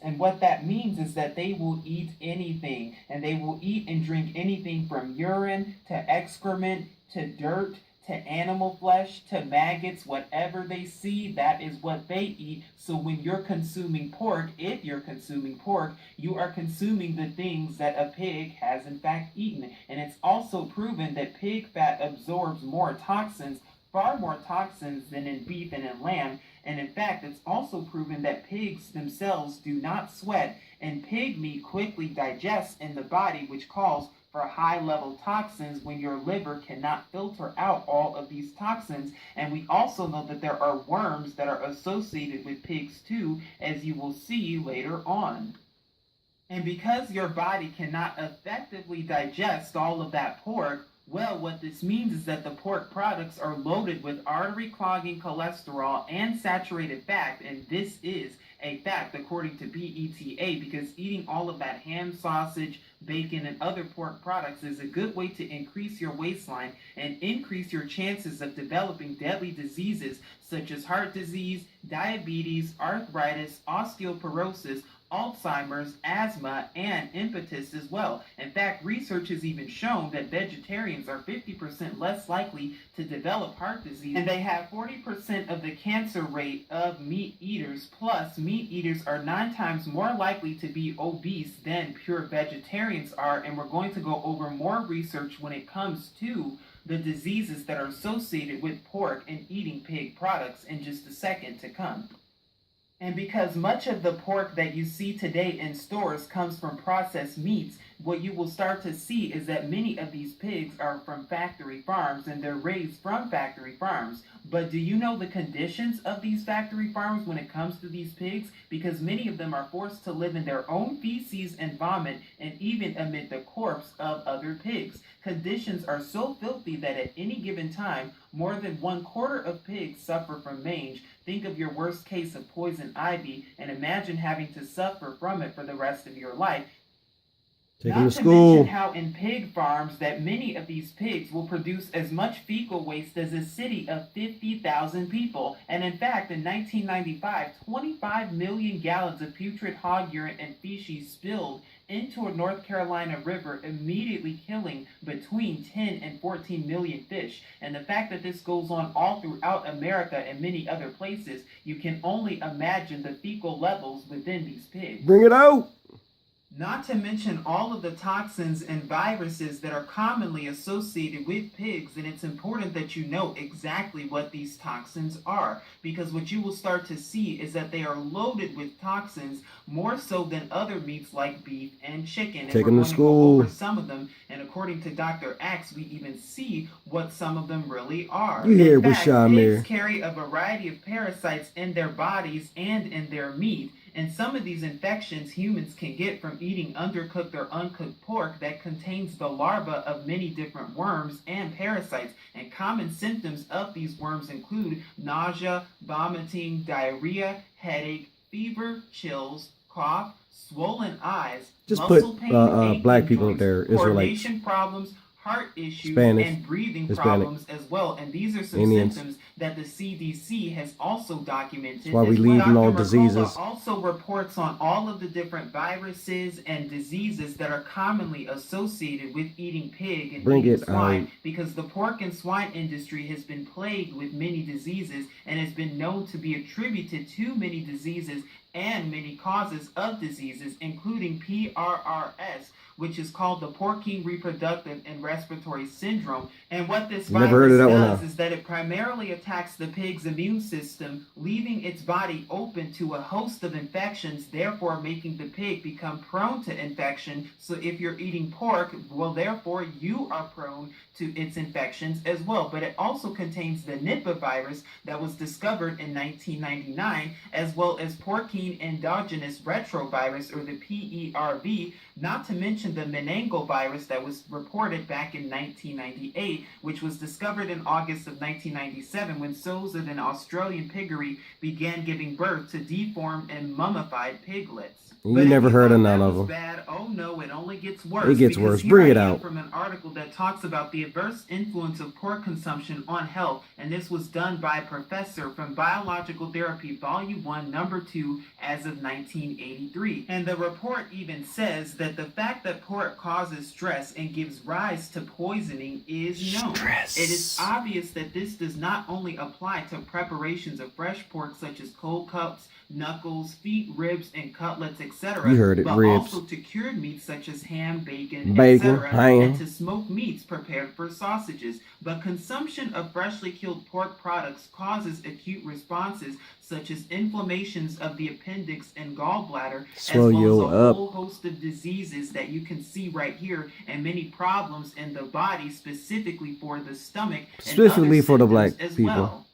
And what that means is that they will eat anything, and they will eat and drink anything from urine to excrement to dirt to animal flesh to maggots. Whatever they see, that is what they eat. So when you're consuming pork, if you're consuming pork, you are consuming the things that a pig has in fact eaten. And it's also proven that pig fat absorbs more toxins, far more toxins than in beef and in lamb. And in fact, it's also proven that pigs themselves do not sweat, and pig meat quickly digests in the body, which calls for high level toxins when your liver cannot filter out all of these toxins. And we also know that there are worms that are associated with pigs too, as you will see later on. And because your body cannot effectively digest all of that pork, well, what this means is that the pork products are loaded with artery clogging cholesterol and saturated fat, and this is a fact according to PETA, because eating all of that ham, sausage, bacon, and other pork products is a good way to increase your waistline and increase your chances of developing deadly diseases such as heart disease, diabetes, arthritis, osteoporosis, Alzheimer's, asthma, and impetus as well. In fact, research has even shown that vegetarians are 50% less likely to develop heart disease, and they have 40% of the cancer rate of meat eaters. Plus, meat eaters are 9 times more likely to be obese than pure vegetarians are, and we're going to go over more research when it comes to the diseases that are associated with pork and eating pig products in just a second to come. And because much of the pork that you see today in stores comes from processed meats, what you will start to see is that many of these pigs are from factory farms, and they're raised from factory farms. But do you know the conditions of these factory farms when it comes to these pigs? Because many of them are forced to live in their own feces and vomit, and even amid the corpse of other pigs. Conditions are so filthy that at any given time, more than 1/4 of pigs suffer from mange. Think of your worst case of poison ivy, and imagine having to suffer from it for the rest of your life. Take them Not to to school. mention how in pig farms that many of these pigs will produce as much fecal waste as a city of 50,000 people. And in fact, in 1995, 25 million gallons of putrid hog urine and feces spilled into a North Carolina river, immediately killing between 10 and 14 million fish. And the fact that this goes on all throughout America and many other places, you can only imagine the fecal levels within these pigs. Bring it out. Not to mention all of the toxins and viruses that are commonly associated with pigs, and it's important that you know exactly what these toxins are, because what you will start to see is that they are loaded with toxins more so than other meats like beef and chicken. Take and them we're to going to go school. over some of them, and according to Dr. Axe, we even see what some of them really are. You hear In with fact, Shamir. pigs carry a variety of parasites in their bodies and in their meat. And some of these infections humans can get from eating undercooked or uncooked pork that contains the larvae of many different worms and parasites. And common symptoms of these worms include nausea, vomiting, diarrhea, headache, fever, chills, cough, swollen eyes, Just muscle put pain, black aching people joints, there, Israelites, coordination problems, heart issues, Spanish, and breathing Hispanic, problems as well. And these are some Indians. symptoms that the CDC has also documented. That's why we as well. leading all Dr. diseases. Mercola also reports on all of the different viruses and diseases that are commonly associated with eating pig and Bring eating it swine, out. because the pork and swine industry has been plagued with many diseases and has been known to be attributed to many diseases and many causes of diseases, including PRRS, which is called the Porcine Reproductive and Respiratory Syndrome. And what this Never heard of virus that one, does huh? is that it primarily attacks the pig's immune system, leaving its body open to a host of infections, therefore making the pig become prone to infection. So if you're eating pork, well, therefore you are prone to its infections as well. But it also contains the Nipah virus that was discovered in 1999, as well as porcine endogenous retrovirus, or the PERV, not to mention the meningovirus that was reported back in 1998, which was discovered in August of 1997 when sows of an Australian piggery began giving birth to deformed and mummified piglets. You But if never heard thought of none that of was them. bad, oh no, it only gets worse. It gets because worse. here Bring it I am out. from an article that talks about the adverse influence of pork consumption on health, and this was done by a professor from Biological Therapy, Volume 1, Number 2, as of 1983. And the report even says that the fact that pork causes stress and gives rise to poisoning is known. Stress. It is obvious that this does not only apply to preparations of fresh pork such as cold cuts, knuckles, feet, ribs, and cutlets, etc. You heard it, but ribs. also to cured meats such as ham, bacon, Bacon, etc., ham. and to smoked meats prepared for sausages. But consumption of freshly killed pork products causes acute responses such as inflammations of the appendix and gallbladder, Swell as well you as a up. whole host of diseases that you can see right here, and many problems in the body, specifically for the stomach, Specifically and for the other black symptoms as people. well.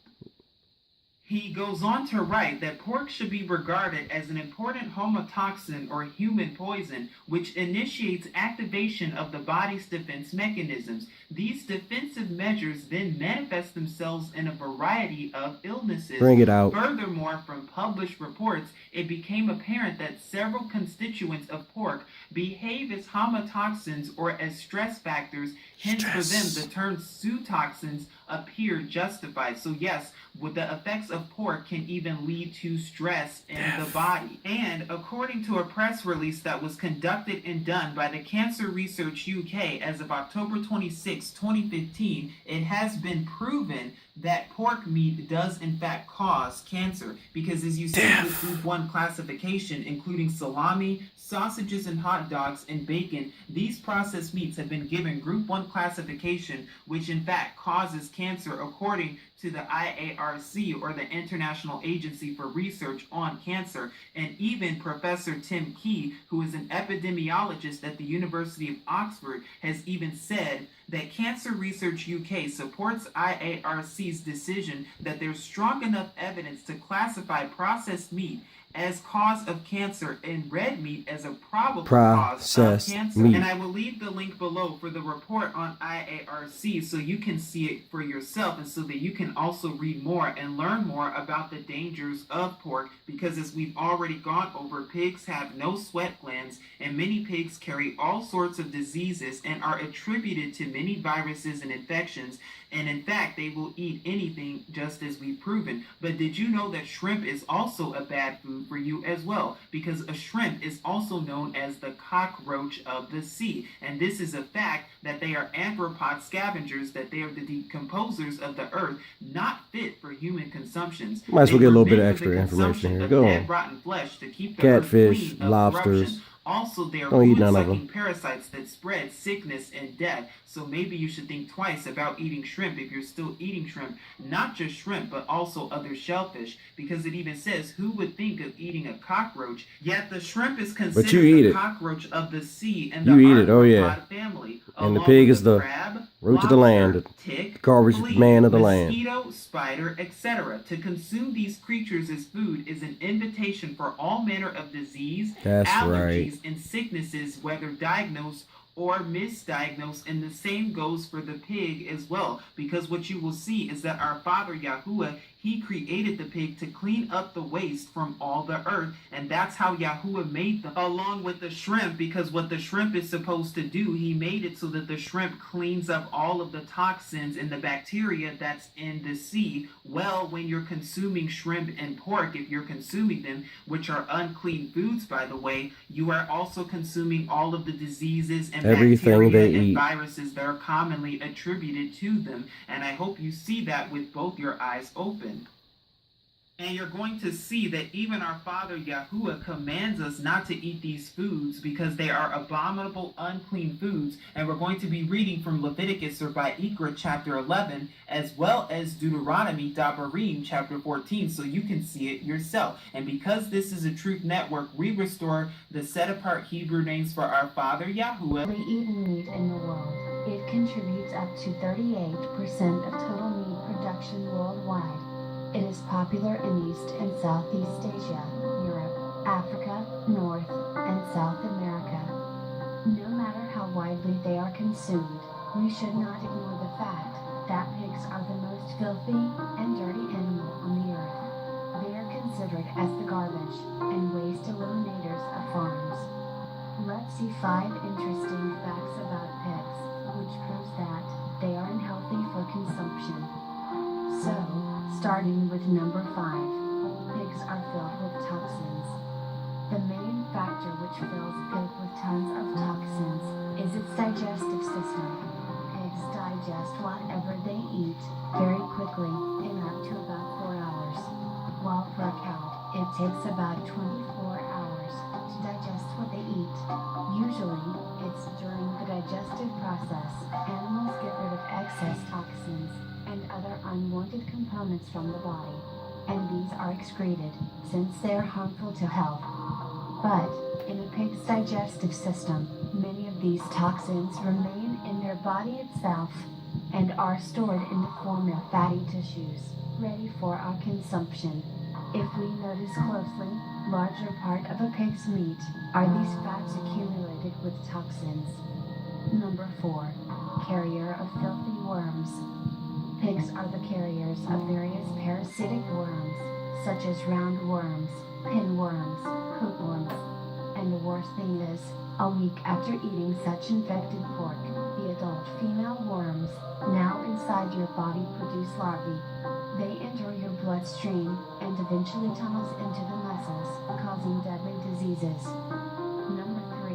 He goes on to write that pork should be regarded as an important homotoxin or human poison, which initiates activation of the body's defense mechanisms. These defensive measures then manifest themselves in a variety of illnesses. Bring it out. Furthermore, from published reports, it became apparent that several constituents of pork behave as homotoxins or as stress factors. Hence, for them, the term zootoxins appear justified. So yes, with the effects of pork can even lead to stress in the body. And according to a press release that was conducted and done by the Cancer Research UK as of October 26, 2015, it has been proven that pork meat does in fact cause cancer, because as you see with Group 1 classification, including salami, sausages and hot dogs, and bacon, these processed meats have been given Group 1 classification, which in fact causes cancer according to the IARC, or the International Agency for Research on Cancer. And even Professor Tim Key, who is an epidemiologist at the University of Oxford, has even said that Cancer Research UK supports IARC's decision that there's strong enough evidence to classify processed meat as cause of cancer and red meat as a probable cause of cancer. Meat. And I will leave the link below for the report on IARC so you can see it for yourself, and so that you can also read more and learn more about the dangers of pork, because as we've already gone over, pigs have no sweat glands, and many pigs carry all sorts of diseases and are attributed to many viruses and infections. And in fact, they will eat anything, just as we've proven. But did you know that shrimp is also a bad food for you as well? Because a shrimp is also known as the cockroach of the sea. And this is a fact, that they are arthropod scavengers, that they are the decomposers of the earth, not fit for human consumptions. Might as well get a little bit of extra information here. Go on. Rotten flesh to keep the Catfish, earth clean of lobsters. corruption. Also, they are Don't eat none of food-sucking them. parasites that spread sickness and death. So maybe you should think twice about eating shrimp if you're still eating shrimp. Not just shrimp, but also other shellfish. Because it even says, who would think of eating a cockroach? Yet the shrimp is considered the cockroach of the sea and the arthropod family. And the pig is the crab, root of the land, tick, garbage flea, man of the land. Mosquito, spider, etc. To consume these creatures as food is an invitation for all manner of disease, allergies, and sicknesses, whether diagnosed or misdiagnosed, and the same goes for the pig as well, because what you will see is that our Father Yahuwah, he created the pig to clean up the waste from all the earth, and that's how Yahuwah made them, along with the shrimp, because what the shrimp is supposed to do, he made it so that the shrimp cleans up all of the toxins and the bacteria that's in the sea. Well, when you're consuming shrimp and pork, if you're consuming them, which are unclean foods, by the way, you are also consuming all of the diseases and bacteria and viruses that are commonly attributed to them. And I hope you see that with both your eyes open. And you're going to see that even our Father Yahuwah commands us not to eat these foods because they are abominable, unclean foods. And we're going to be reading from Leviticus or Vayikra chapter 11, as well as Deuteronomy, Dabarim chapter 14, so you can see it yourself. And because this is a Truth Network, we restore the set-apart Hebrew names for our Father Yahuwah. Eaten meat in the world. It contributes up to 38% of total meat production worldwide. It is popular in East and Southeast Asia, Europe, Africa, North and South America. No matter how widely they are consumed, we should not ignore the fact that pigs are the most filthy and dirty animal on the earth. They are considered as the garbage and waste eliminators of farms. Let's see 5 interesting facts about pigs, which proves that they are unhealthy for consumption. So, starting with number 5. Pigs are are filled with toxins. The main factor which fills a pig with tons of toxins is its digestive system. Pigs digest whatever they eat very quickly, in up to about 4 hours, while for a cow, it takes about 24 hours to digest what they eat. Usually, it's during the digestive process, animals get rid of excess toxins and other unwanted components from the body, and these are excreted, since they are harmful to health. But, in a pig's digestive system, many of these toxins remain in their body itself, and are stored in the form of fatty tissues, ready for our consumption. If we notice closely, larger part of a pig's meat are these fats accumulated with toxins. Number 4. Carrier of filthy worms. Pigs are the carriers of various parasitic worms, such as roundworms, pinworms, hookworms. And the worst thing is, a week after eating such infected pork, the adult female worms, now inside your body, produce larvae. They enter your bloodstream and eventually tunnels into the muscles, causing deadly diseases. Number 3.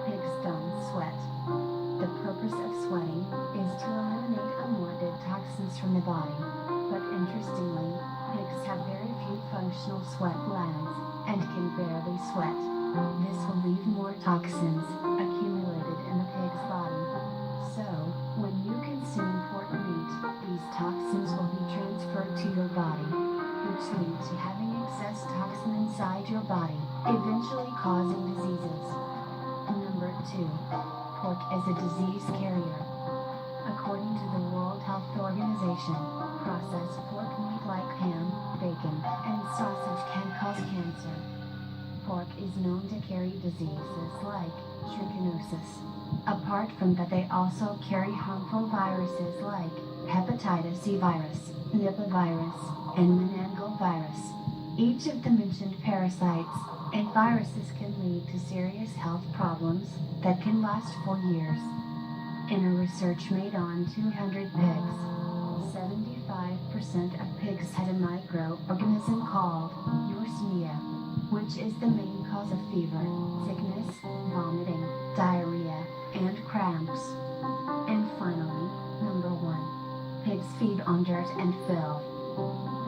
Pigs don't sweat. The purpose of sweating is to eliminate unwanted toxins from the body. But interestingly, pigs have very few functional sweat glands and can barely sweat. This will leave more toxins accumulated in the pig's body. So, when you consume pork meat, these toxins will be transferred to your body, which leads to having excess toxin inside your body, eventually causing diseases. Number 2. Pork as a disease carrier. According to the World Health Organization, processed pork meat like ham, bacon, and sausage can cause cancer. Pork is known to carry diseases like trichinosis. Apart from that, they also carry harmful viruses like hepatitis C virus, Nipah virus, and meningococcal virus. Each of the mentioned parasites and viruses can lead to serious health problems that can last for years. In a research made on 200 pigs, 75% of pigs had a microorganism called Yersinia, which is the main cause of fever, sickness, vomiting, diarrhea, and cramps. And finally, number 1. Pigs feed on dirt and filth.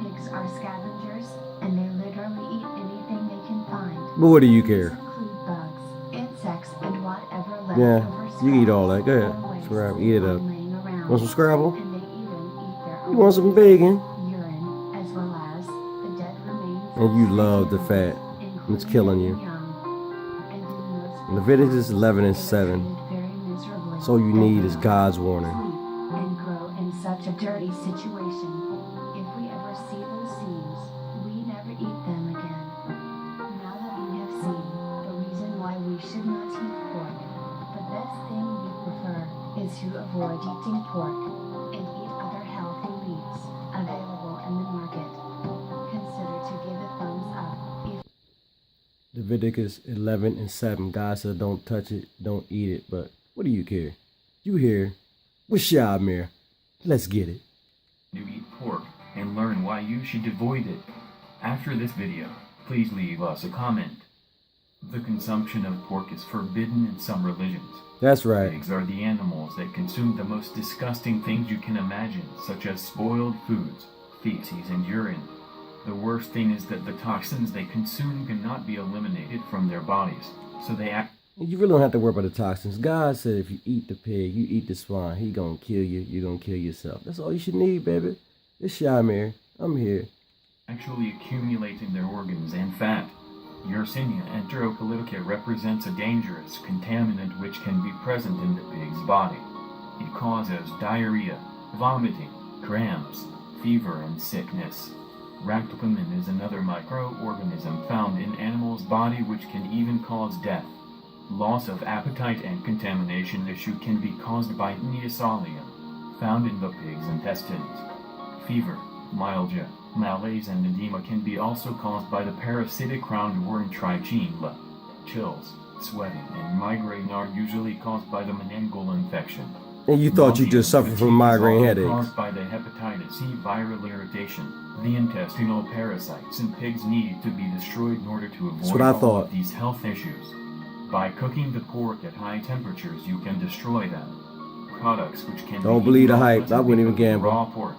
Pigs are scavengers, and they literally eat anything they can find. But what do you care? These include bugs, insects, and whatever Yeah, leftover you eat all scraps that. Go ahead. or waste Scrap, eat it up. laying around. Want some Scrabble? And they even eat their You own want some bacon? urine, as well as the dead remains And you of love the animals, fat. including It's killing you. their young. And in most Leviticus 11 and they are 7. treated very miserably. So you They need live, is God's warning. sleep, and grow in such a dirty situation. If we ever see those scenes, we never eat them again. Now that we have seen the reason why we should not eat pork, the best thing we prefer is to avoid eating pork and eat other healthy meats available in the market. Consider to give a thumbs up if Leviticus 11 and 7. God said don't touch it, don't eat it. But what do you care? You here with Shamir. Let's get it. To eat pork and learn why you should avoid it. After this video, please leave us a comment. The consumption of pork is forbidden in some religions. That's right. Pigs are the animals that consume the most disgusting things you can imagine, such as spoiled foods, feces, and urine. The worst thing is that the toxins they consume cannot be eliminated from their bodies, so they act. You really don't have to worry about the toxins. God said if you eat the pig, you eat the swine, he gonna kill you, you gonna kill yourself. That's all you should need, baby. It's Shamir. I'm here. Actually accumulating their organs and fat. Yersinia enterocoliticae represents a dangerous contaminant which can be present in the pig's body. It causes diarrhea, vomiting, cramps, fever, and sickness. Ractopamine is another microorganism found in animals' body which can even cause death. Loss of appetite and contamination issue can be caused by Neosolium, found in the pig's intestines. Fever, myalgia, malaise, and edema can be also caused by the parasitic roundworm Trichinella. Chills, sweating, and migraine are usually caused by the meningococcal infection. And you thought you just suffered from migraine headaches. Caused by the hepatitis C viral irritation. The intestinal parasites in pigs need to be destroyed in order to That's what I avoid all thought. of these health issues. By cooking the pork at high temperatures, you can destroy them. Products which can Don't be believe the eaten hype. I wouldn't even with gamble. raw pork.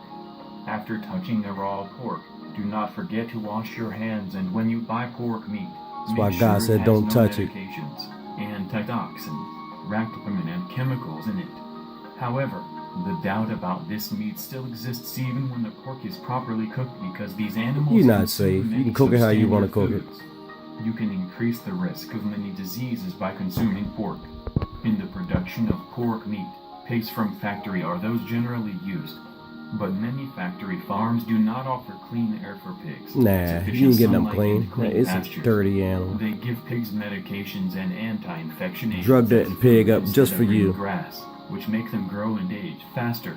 After touching the raw pork, do not forget to wash your hands, and when you buy pork meat, That's why make God sure said it don't has no touch it. medications, antitoxins, ractopamine, and chemicals in it. However, the doubt about this meat still exists even when the pork is properly cooked because these animals You're not consume safe. You many can cook it how you want to substandard cook it. foods. You can increase the risk of many diseases by consuming pork. In the production of pork meat, pigs from factory are those generally used, but many factory farms do not offer clean air for pigs. Nah, sufficient you ain't getting them sunlight, clean. and clean It's a pastures. dirty animal. They give pigs medications and anti-infection agents Drug that as pig food up instead just of for green you. grass, which make them grow and age faster.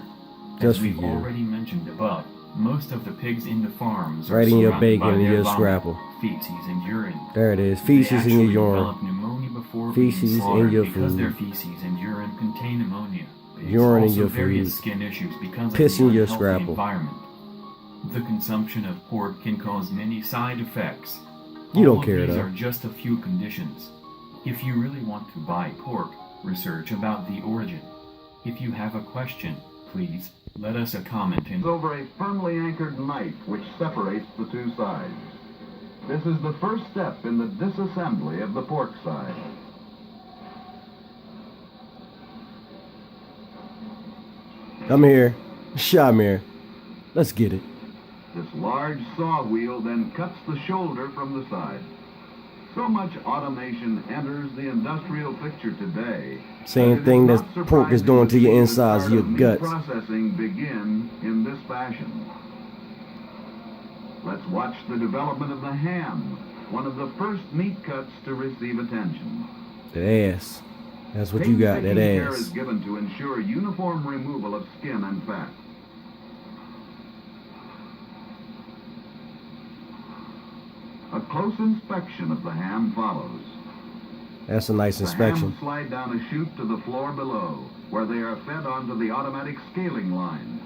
Just As for we've you. already mentioned above, most of the pigs in the farms are Right in your surrounded bacon by and their your vomit, scrapple. feces, and urine. There it is. They Feces in actually your urine. develop pneumonia before Feces being in slaughtered your because food. their feces and urine contain ammonia. Pigs Urine in also your various food. skin issues because Piss of the in your unhealthy scrapple. environment. The consumption of pork can cause many side effects. You don't All of care, these though. are just a few conditions. If you really want to buy pork, research about the origin. If you have a question, please let us a comment in. Over a firmly anchored knife which separates the two sides. This is the first step in the disassembly of the pork side. I'm here. Shamir. Let's get it. This large saw wheel then cuts the shoulder from the side. So much automation enters the industrial picture today. Same that it thing is that not pork is surprising doing to to your see the insides, start your of meat guts. processing begin in this fashion. Let's watch the development of the ham, one of the first meat cuts to receive attention. That ass. That's what you got, that Painstaking care is ass. given to ensure uniform removal of skin and fat. A close inspection of the ham follows. That's a nice The inspection. hams slide down a chute to the floor below, where they are fed onto the automatic scaling line.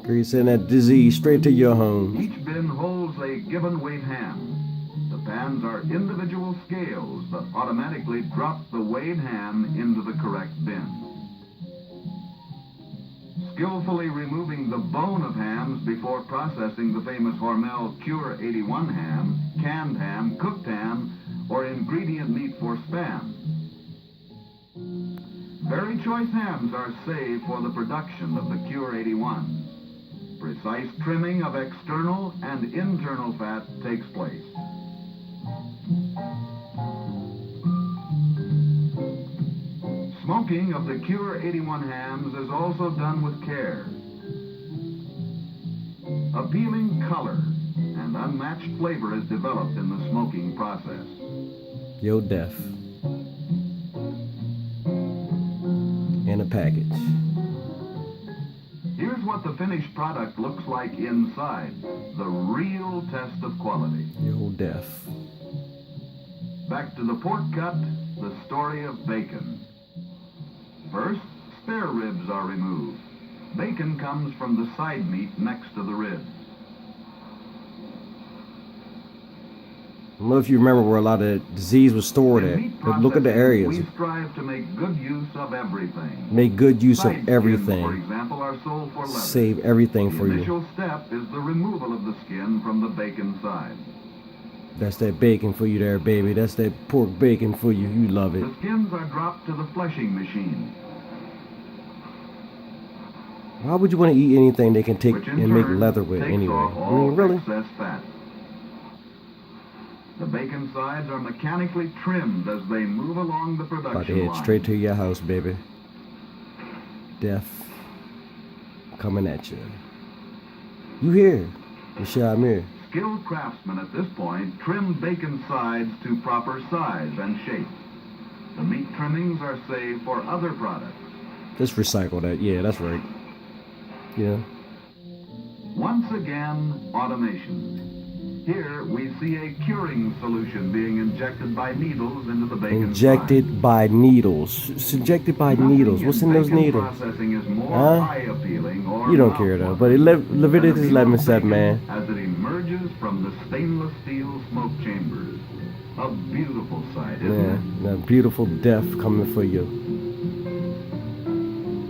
Girl, you send that disease straight to your home. Each bin holds a given weight ham. The pans are individual scales that automatically drop the weighed ham into the correct bin. Skillfully removing the bone of hams before processing the famous Hormel Cure 81 ham, canned ham, cooked ham, or ingredient meat for spam. Very choice hams are saved for the production of the Cure 81. Precise trimming of external and internal fat takes place. Smoking of the Cure 81 hams is also done with care. Appealing color and unmatched flavor is developed in the smoking process. Yo, death. In a package. Here's what the finished product looks like inside, the real test of quality. Yo, death. Back to the pork cut, the story of bacon. First, spare ribs are removed. Bacon comes from the side meat next to the ribs. I don't know if you remember where a lot of disease was stored In at, meat but look at the processing, areas. We strive to make good use of everything. Make good use Side of skins, for everything. example, are sold for leather. Save everything The for you. initial step is the removal of the skin from the bacon side. That's that bacon for you there, baby. That's that pork bacon for you. You love it. The skins are dropped to the fleshing machine, Why would you want to eat anything they can take which in and make turn leather with takes anyway? off I all mean, really? excess fat. The bacon sides are mechanically trimmed as they move along the About to production head line. straight to your house, baby. Death coming at you. You here? The Shamir. Skilled craftsmen at this point trim bacon sides to proper size and shape. The meat trimmings are saved for other products. Just recycle that. Yeah, that's right. Yeah. Once again, automation. Here we see a curing solution being injected by needles into the bacon. Injected by needles. It's injected by needles. What's in those needles? Processing is more Huh? eye-appealing or You don't care though. But Leviticus 11:7, man. As it emerges from the stainless steel smoke chambers. A beautiful sight, isn't it? Man, that beautiful death coming for you.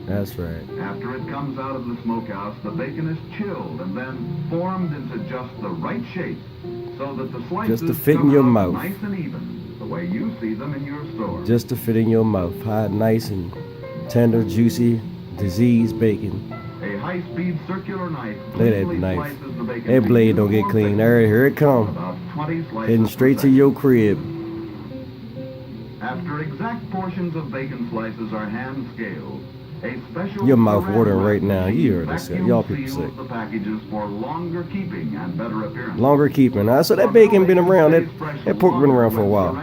That's right. After it comes out of the smokehouse, the bacon is chilled and then formed into just the right shape so that the slices Just to fit in come your out mouth. nice and even, the way you see them in your store. Just to fit in your mouth. Hot, nice and tender, juicy, diseased bacon. A high-speed circular knife Look at that cleanly knife. slices the bacon That blade into don't get 4 clean. pieces, All right, here it come. about 20 slices Heading per straight to section. your crib. After exact portions of bacon slices are hand scaled, a special Your mouth ceramic watering right now. You machine heard us say. vacuum Y'all people seals sick. the packages for longer keeping and better appearance. Longer keeping. So that bacon been around. That pork been around for a while.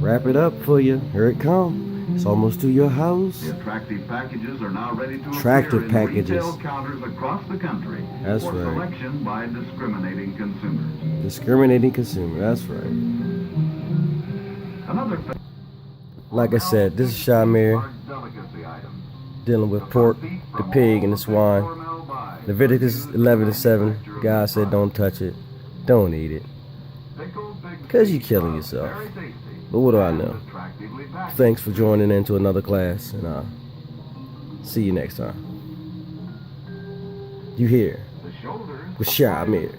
Wrap it up for you. Here it come. It's almost to your house. The attractive packages are now ready to Attractive appear in packages. retail counters across the country That's for right. selection by discriminating consumers. Discriminating consumer. That's right. Another Like I said, this is Shamir delicacy items. dealing with pork, the pig, and the swine. Leviticus 11:7. God said, don't touch it. Don't eat it. Because you're killing yourself. But what do I know? Thanks for joining into another class, and see you next time. You here with Shamir.